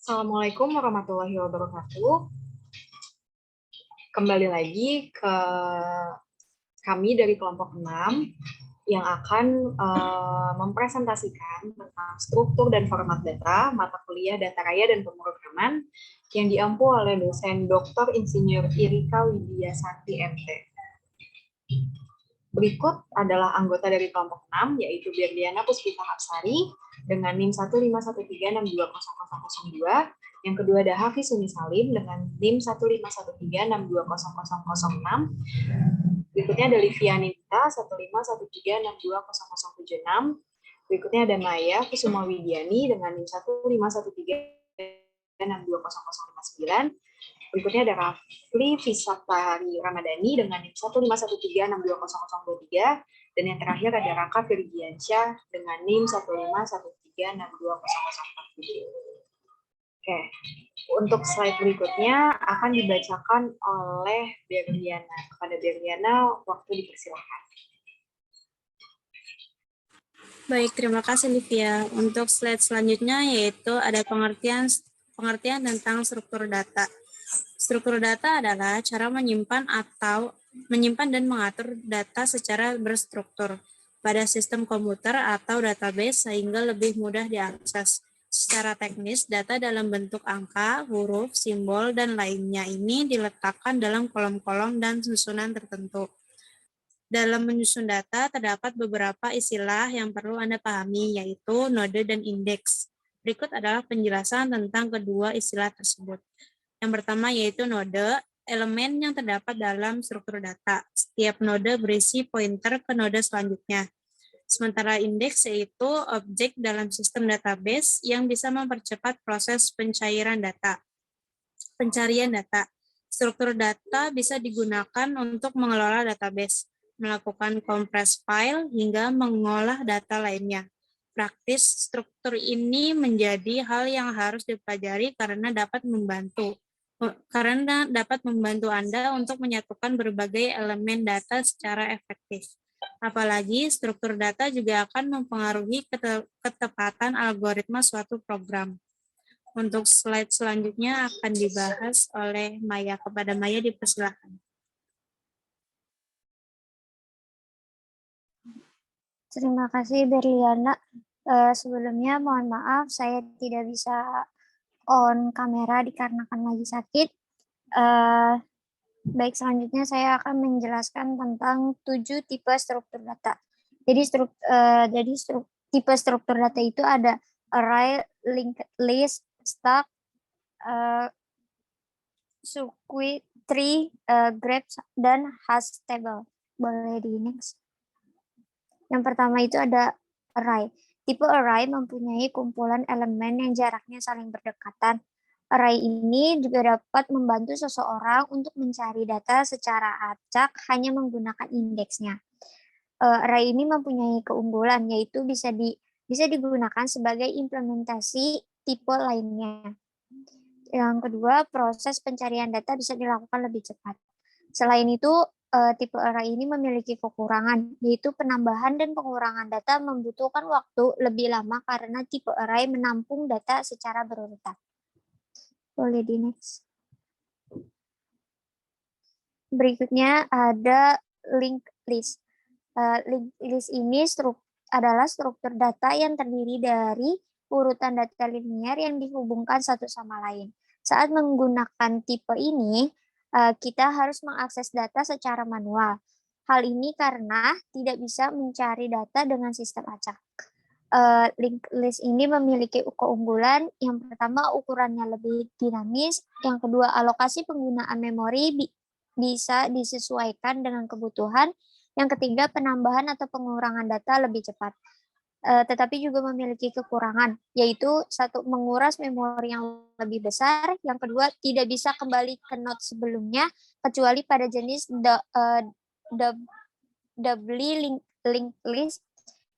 Assalamualaikum warahmatullahi wabarakatuh. Kembali lagi ke kami dari kelompok 6 yang akan mempresentasikan tentang struktur dan format data, mata kuliah data raya dan pemrograman yang diampu oleh dosen Dr. Insinyur Irika Widya Sakti MT. Berikut adalah anggota dari kelompok 6, yaitu Berliana Puspita Hapsari dengan NIM 15136200002. Yang kedua ada Hafiz Suni Salim dengan NIM 15136200006. Berikutnya ada Livia Nita 15136200076. Berikutnya ada Maya Kusuma Widiani dengan NIM 15136200059. Berikutnya ada Rafli Fisatari Ramadhani dengan NIM 15136200023. Dan yang terakhir ada Raka Firgiansyah dengan NIM 15136200047. Oke, untuk slide berikutnya akan dibacakan oleh Berliana. Kepada Berliana, waktu dipersilakan. Baik, terima kasih Livia. Untuk slide selanjutnya yaitu ada pengertian tentang struktur data. Struktur data adalah cara menyimpan dan mengatur data secara berstruktur pada sistem komputer atau database sehingga lebih mudah diakses. Secara teknis, data dalam bentuk angka, huruf, simbol, dan lainnya ini diletakkan dalam kolom-kolom dan susunan tertentu. Dalam menyusun data, terdapat beberapa istilah yang perlu Anda pahami, yaitu node dan indeks. Berikut adalah penjelasan tentang kedua istilah tersebut. Yang pertama yaitu node, elemen yang terdapat dalam struktur data. Setiap node berisi pointer ke node selanjutnya. Sementara indeks yaitu objek dalam sistem database yang bisa mempercepat proses pencarian data. Struktur data bisa digunakan untuk mengelola database, melakukan kompres file, hingga mengolah data lainnya. Praktis, struktur ini menjadi hal yang harus dipelajari karena dapat membantu Anda untuk menyatukan berbagai elemen data secara efektif. Apalagi struktur data juga akan mempengaruhi ketepatan algoritma suatu program. Untuk slide selanjutnya akan dibahas oleh Maya. Kepada Maya dipersilakan. Terima kasih Berliana. Sebelumnya mohon maaf saya tidak bisa on kamera dikarenakan lagi sakit. Baik, selanjutnya saya akan menjelaskan tentang 7 tipe struktur data. Jadi tipe struktur data itu ada array, linked list, stack, subquery, tree, graph, dan hash table. Boleh di next. Yang pertama itu ada array. Tipe array mempunyai kumpulan elemen yang jaraknya saling berdekatan. Array ini juga dapat membantu seseorang untuk mencari data secara acak hanya menggunakan indeksnya. Array ini mempunyai keunggulan, yaitu bisa digunakan sebagai implementasi tipe lainnya. Yang kedua, proses pencarian data bisa dilakukan lebih cepat. Selain itu, tipe array ini memiliki kekurangan, yaitu penambahan dan pengurangan data membutuhkan waktu lebih lama karena tipe array menampung data secara berurutan. Boleh di next. Berikutnya ada linked list. Linked list ini adalah struktur data yang terdiri dari urutan data linear yang dihubungkan satu sama lain. Saat menggunakan tipe ini, kita harus mengakses data secara manual. Hal ini karena tidak bisa mencari data dengan sistem acak. Linked list ini memiliki keunggulan. Yang pertama, ukurannya lebih dinamis. Yang kedua, alokasi penggunaan memori bisa disesuaikan dengan kebutuhan. Yang ketiga, penambahan atau pengurangan data lebih cepat. Tetapi juga memiliki kekurangan, yaitu satu, menguras memori yang lebih besar. Yang kedua, tidak bisa kembali ke node sebelumnya, kecuali pada jenis doubly linked list.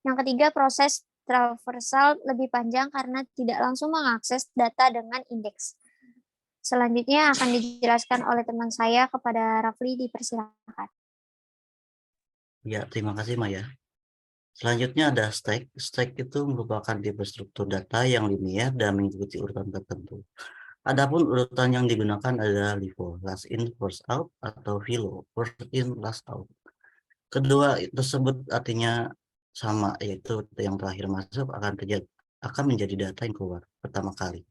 Yang ketiga, proses traversal lebih panjang karena tidak langsung mengakses data dengan indeks. Selanjutnya akan dijelaskan oleh teman saya. Kepada Rafli, dipersilakan. Ya, terima kasih Maya. Selanjutnya ada stack. Stack itu merupakan tipe struktur data yang linear dan mengikuti urutan tertentu. Adapun urutan yang digunakan adalah LIFO, last in first out, atau FILO, first in last out. Kedua tersebut artinya sama, yaitu yang terakhir masuk akan menjadi data yang keluar pertama kali.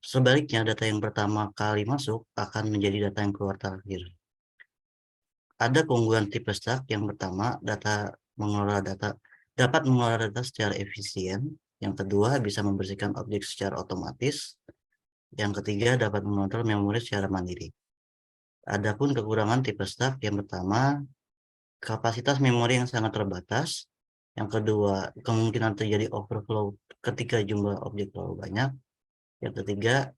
Sebaliknya, data yang pertama kali masuk akan menjadi data yang keluar terakhir. Ada keunggulan tipe stack. Yang pertama, dapat mengelola data secara efisien. Yang kedua, bisa membersihkan objek secara otomatis. Yang ketiga, dapat mengontrol memori secara mandiri. Adapun kekurangan tipe stack, yang pertama, kapasitas memori yang sangat terbatas. Yang kedua, kemungkinan terjadi overflow ketika jumlah objek terlalu banyak. Yang ketiga,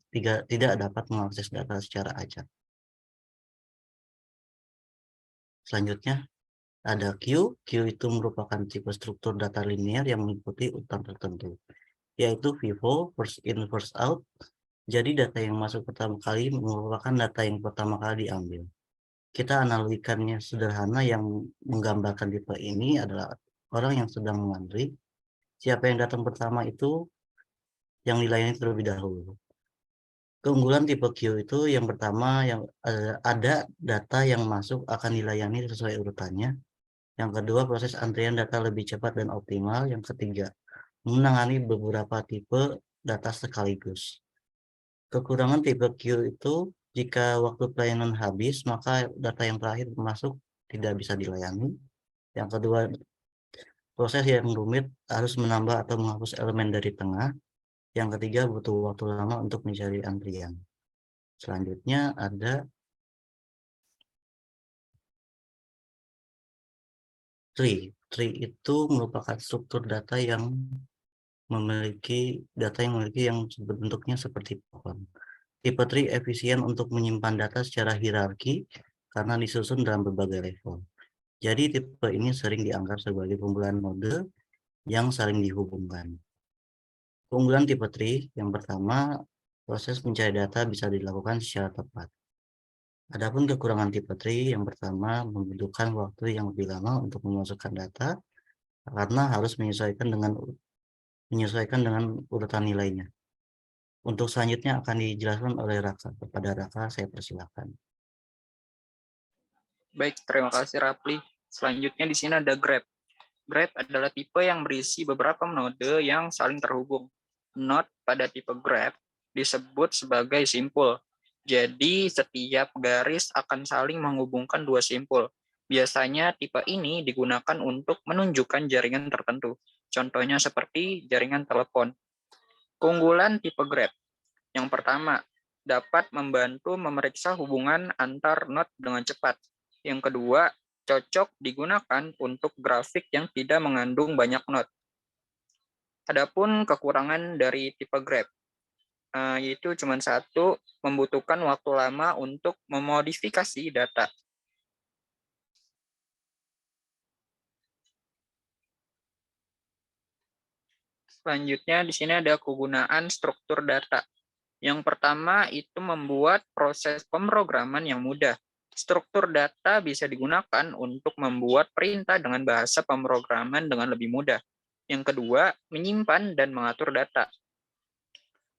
tidak dapat mengakses data secara acak. Selanjutnya, ada queue. Queue itu merupakan tipe struktur data linear yang mengikuti urutan tertentu, yaitu FIFO, first in, first out. Jadi data yang masuk pertama kali merupakan data yang pertama kali diambil. Kita analogikannya sederhana, yang menggambarkan tipe ini adalah orang yang sedang mengantri. Siapa yang datang pertama itu yang dilayani terlebih dahulu. Keunggulan tipe queue itu yang pertama, yang ada data yang masuk akan dilayani sesuai urutannya. Yang kedua, proses antrian data lebih cepat dan optimal. Yang ketiga, menangani beberapa tipe data sekaligus. Kekurangan tipe queue itu, jika waktu pelayanan habis, maka data yang terakhir masuk tidak bisa dilayani. Yang kedua, proses yang rumit, harus menambah atau menghapus elemen dari tengah. Yang ketiga, butuh waktu lama untuk mencari antrian. Selanjutnya ada tree. Tree itu merupakan struktur data yang memiliki yang bentuknya seperti pohon. Tipe tree efisien untuk menyimpan data secara hierarki karena disusun dalam berbagai level. Jadi tipe ini sering dianggap sebagai kumpulan node yang saling dihubungkan. Keunggulan tipe tree yang pertama, proses mencari data bisa dilakukan secara tepat. Adapun kekurangan tipe tree yang pertama, membutuhkan waktu yang lebih lama untuk memasukkan data karena harus menyesuaikan dengan urutan nilainya. Untuk selanjutnya akan dijelaskan oleh Raka. Kepada Raka, saya persilakan. Baik, terima kasih Rapli. Selanjutnya di sini ada grab. Grab adalah tipe yang berisi beberapa node yang saling terhubung. Node pada tipe grab disebut sebagai simpul. Jadi setiap garis akan saling menghubungkan dua simpul. Biasanya tipe ini digunakan untuk menunjukkan jaringan tertentu. Contohnya seperti jaringan telepon. Keunggulan tipe grab. Yang pertama, dapat membantu memeriksa hubungan antar node dengan cepat. Yang kedua, cocok digunakan untuk grafik yang tidak mengandung banyak node. Adapun kekurangan dari tipe grab, yaitu cuma satu, membutuhkan waktu lama untuk memodifikasi data. Selanjutnya di sini ada kegunaan struktur data. Yang pertama itu membuat proses pemrograman yang mudah. Struktur data bisa digunakan untuk membuat perintah dengan bahasa pemrograman dengan lebih mudah. Yang kedua, menyimpan dan mengatur data.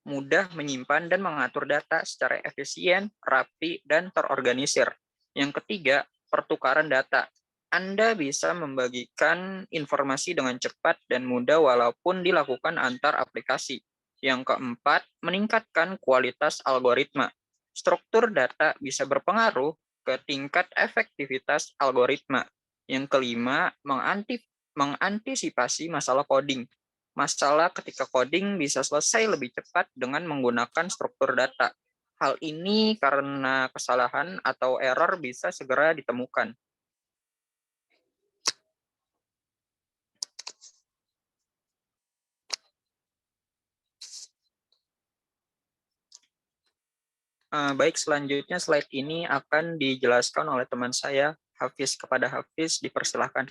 Mudah menyimpan dan mengatur data secara efisien, rapi, dan terorganisir. Yang ketiga, pertukaran data. Anda bisa membagikan informasi dengan cepat dan mudah walaupun dilakukan antar aplikasi. Yang keempat, meningkatkan kualitas algoritma. Struktur data bisa berpengaruh ke tingkat efektivitas algoritma. Yang kelima, mengantisipasi masalah coding. Masalah ketika coding bisa selesai lebih cepat dengan menggunakan struktur data. Hal ini karena kesalahan atau error bisa segera ditemukan. Baik, selanjutnya slide ini akan dijelaskan oleh teman saya, Hafiz. Kepada Hafiz, dipersilahkan.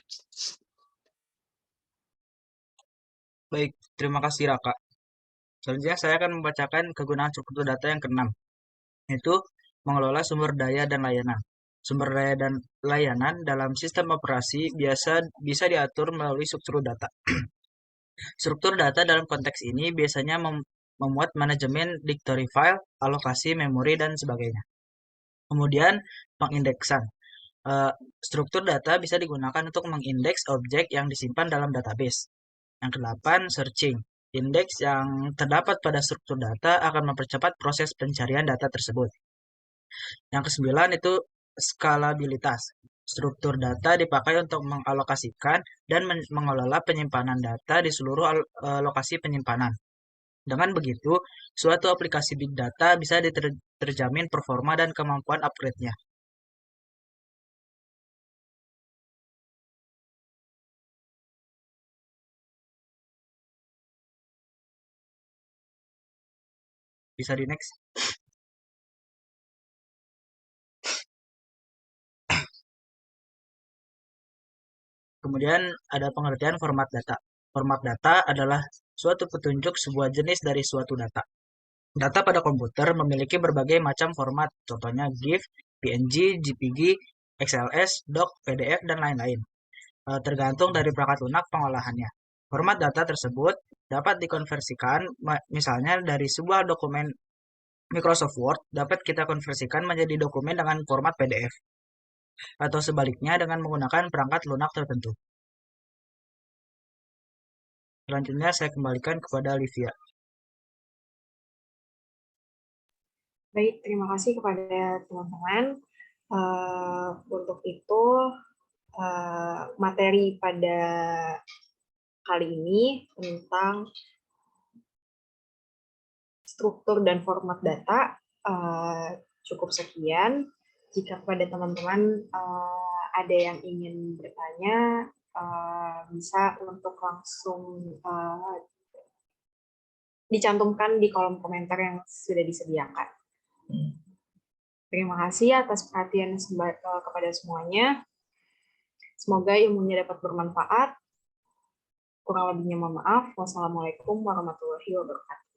Baik, terima kasih Raka. Selanjutnya saya akan membacakan kegunaan struktur data yang keenam, yaitu mengelola sumber daya dan layanan. Sumber daya dan layanan dalam sistem operasi bisa diatur melalui struktur data. Struktur data dalam konteks ini biasanya memuat manajemen directory file, alokasi memori, dan sebagainya. Kemudian, pengindeksan. Struktur data bisa digunakan untuk mengindeks objek yang disimpan dalam database. Yang ke-8, searching. Indeks yang terdapat pada struktur data akan mempercepat proses pencarian data tersebut. Yang ke-9 itu skalabilitas. Struktur data dipakai untuk mengalokasikan dan mengelola penyimpanan data di seluruh lokasi penyimpanan. Dengan begitu, suatu aplikasi big data bisa terjamin performa dan kemampuan upgrade-nya. Bisa di next. Kemudian ada pengertian format data. Format data adalah suatu petunjuk sebuah jenis dari suatu data. Data pada komputer memiliki berbagai macam format, contohnya GIF, PNG, JPG, XLS, DOC, PDF, dan lain-lain. Tergantung dari perangkat lunak pengolahannya. Format data tersebut dapat dikonversikan, misalnya dari sebuah dokumen Microsoft Word dapat kita konversikan menjadi dokumen dengan format PDF, atau sebaliknya dengan menggunakan perangkat lunak tertentu. Selanjutnya saya kembalikan kepada Olivia. Baik, terima kasih kepada teman-teman. Untuk itu, materi pada kali ini tentang struktur dan format data cukup sekian. Jika kepada teman-teman ada yang ingin bertanya, bisa untuk langsung dicantumkan di kolom komentar yang sudah disediakan. Terima kasih atas perhatian kepada semuanya. Semoga ilmunya dapat bermanfaat. Kurang lebihnya mohon maaf. Wassalamualaikum warahmatullahi wabarakatuh.